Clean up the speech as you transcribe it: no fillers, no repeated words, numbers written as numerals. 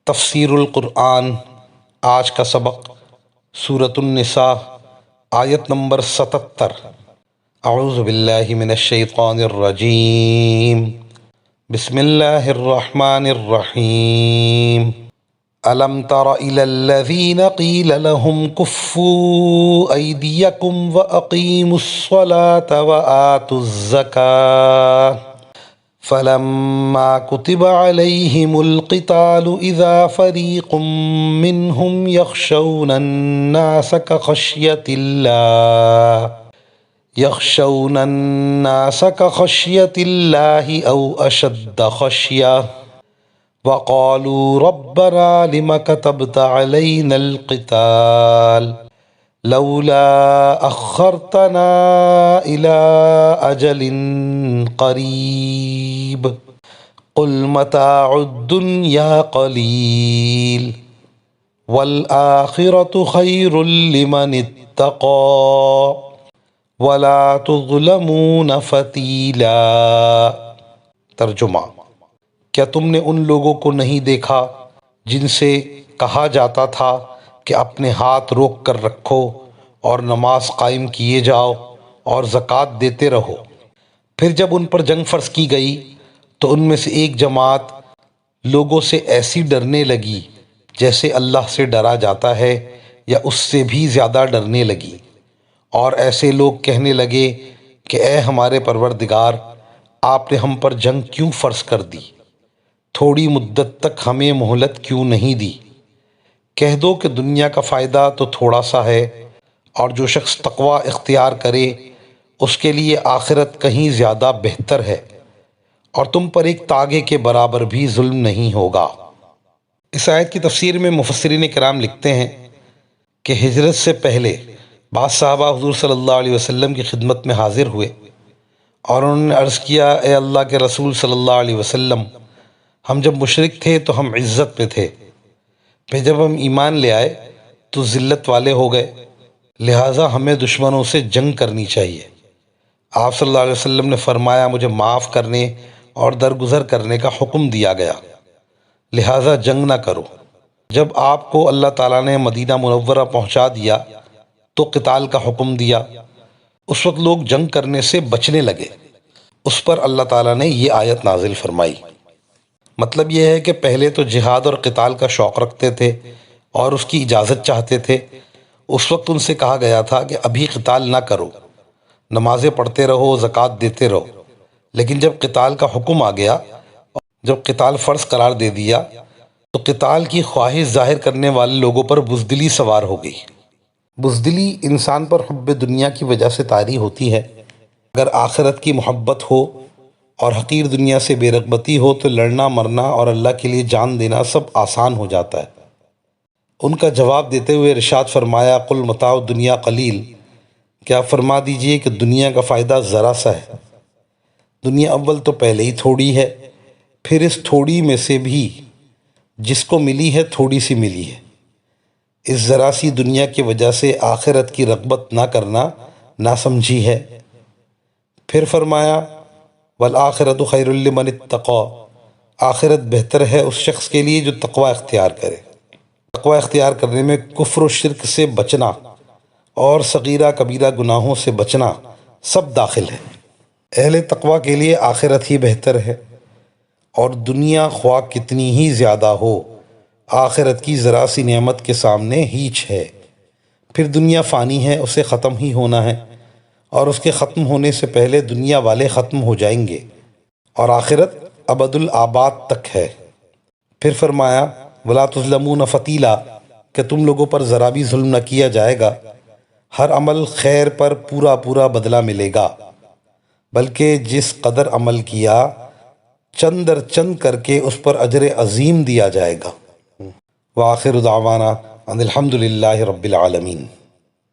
تفسیر القرآن۔ آج کا سبق سورۃ النساء آیت نمبر 77۔ اعوذ باللہ من الشیطان الرجیم، بسم اللہ الرحمن الرحیم۔ الم تر الی الذین قیل لهم کفوا ایدیکم واقیموا الصلاة وآتوا الزکاة فلما كتب عليهم القتال إذا فريق منهم يخشون الناس كخشية الله أو أشد خشية وقالوا ربنا لم كتبت علينا القتال لولا أخرتنا إلى أجل قريب قل متاع الدنيا قليل والآخرة خير لمن اتقى ولا تظلمون فتيلا۔ ترجمہ: کیا تم نے ان لوگوں کو نہیں دیکھا جن سے کہا جاتا تھا کہ اپنے ہاتھ روک کر رکھو اور نماز قائم کیے جاؤ اور زکوٰۃ دیتے رہو؟ پھر جب ان پر جنگ فرض کی گئی تو ان میں سے ایک جماعت لوگوں سے ایسی ڈرنے لگی جیسے اللہ سے ڈرا جاتا ہے یا اس سے بھی زیادہ ڈرنے لگی، اور ایسے لوگ کہنے لگے کہ اے ہمارے پروردگار، آپ نے ہم پر جنگ کیوں فرض کر دی؟ تھوڑی مدت تک ہمیں مہلت کیوں نہیں دی؟ کہہ دو کہ دنیا کا فائدہ تو تھوڑا سا ہے، اور جو شخص تقوی اختیار کرے اس کے لیے آخرت کہیں زیادہ بہتر ہے، اور تم پر ایک تاگے کے برابر بھی ظلم نہیں ہوگا۔ اس آیت کی تفسیر میں مفسرین کرام لکھتے ہیں کہ ہجرت سے پہلے بعض صحابہ حضور صلی اللہ علیہ وسلم کی خدمت میں حاضر ہوئے اور انہوں نے عرض کیا، اے اللہ کے رسول صلی اللہ علیہ وسلم، ہم جب مشرک تھے تو ہم عزت میں تھے، پھر جب ہم ایمان لے آئے تو ذلت والے ہو گئے، لہٰذا ہمیں دشمنوں سے جنگ کرنی چاہیے۔ آپ صلی اللہ علیہ وسلم نے فرمایا، مجھے معاف کرنے اور درگزر کرنے کا حکم دیا گیا، لہٰذا جنگ نہ کرو۔ جب آپ کو اللہ تعالیٰ نے مدینہ منورہ پہنچا دیا تو قتال کا حکم دیا۔ اس وقت لوگ جنگ کرنے سے بچنے لگے۔ اس پر اللہ تعالیٰ نے یہ آیت نازل فرمائی۔ مطلب یہ ہے کہ پہلے تو جہاد اور قتال کا شوق رکھتے تھے اور اس کی اجازت چاہتے تھے۔ اس وقت ان سے کہا گیا تھا کہ ابھی قتال نہ کرو، نمازیں پڑھتے رہو، زکوٰۃ دیتے رہو، لیکن جب قتال کا حکم آ گیا، جب قتال فرض قرار دے دیا تو قتال کی خواہش ظاہر کرنے والے لوگوں پر بزدلی سوار ہو گئی۔ بزدلی انسان پر حب دنیا کی وجہ سے طاری ہوتی ہے۔ اگر آخرت کی محبت ہو اور حقیر دنیا سے بے رغبتی ہو تو لڑنا مرنا اور اللہ کے لیے جان دینا سب آسان ہو جاتا ہے۔ ان کا جواب دیتے ہوئے ارشاد فرمایا، قل متاع الدنیا قلیل، کیا فرما دیجئے کہ دنیا کا فائدہ ذرا سا ہے۔ دنیا اول تو پہلے ہی تھوڑی ہے، پھر اس تھوڑی میں سے بھی جس کو ملی ہے تھوڑی سی ملی ہے۔ اس ذرا سی دنیا کی وجہ سے آخرت کی رغبت نہ کرنا ناسمجھی ہے۔ پھر فرمایا، والآخرۃ خیر لمن اتقی، آخرت بہتر ہے اس شخص کے لیے جو تقوی اختیار کرے۔ تقوی اختیار کرنے میں کفر و شرک سے بچنا اور صغیرہ کبیرہ گناہوں سے بچنا سب داخل ہے۔ اہل تقوی کے لیے آخرت ہی بہتر ہے، اور دنیا خواہ کتنی ہی زیادہ ہو، آخرت کی ذرا سی نعمت کے سامنے ہیچ ہے۔ پھر دنیا فانی ہے، اسے ختم ہی ہونا ہے، اور اس کے ختم ہونے سے پہلے دنیا والے ختم ہو جائیں گے، اور آخرت ابد الآباد تک ہے۔ پھر فرمایا، ولا تظلمون فتیلا، کہ تم لوگوں پر ذرا بھی ظلم نہ کیا جائے گا، ہر عمل خیر پر پورا پورا بدلہ ملے گا، بلکہ جس قدر عمل کیا چند در چند کر کے اس پر اجر عظیم دیا جائے گا۔ وآخر دعوانا ان الحمد للہ رب العالمین۔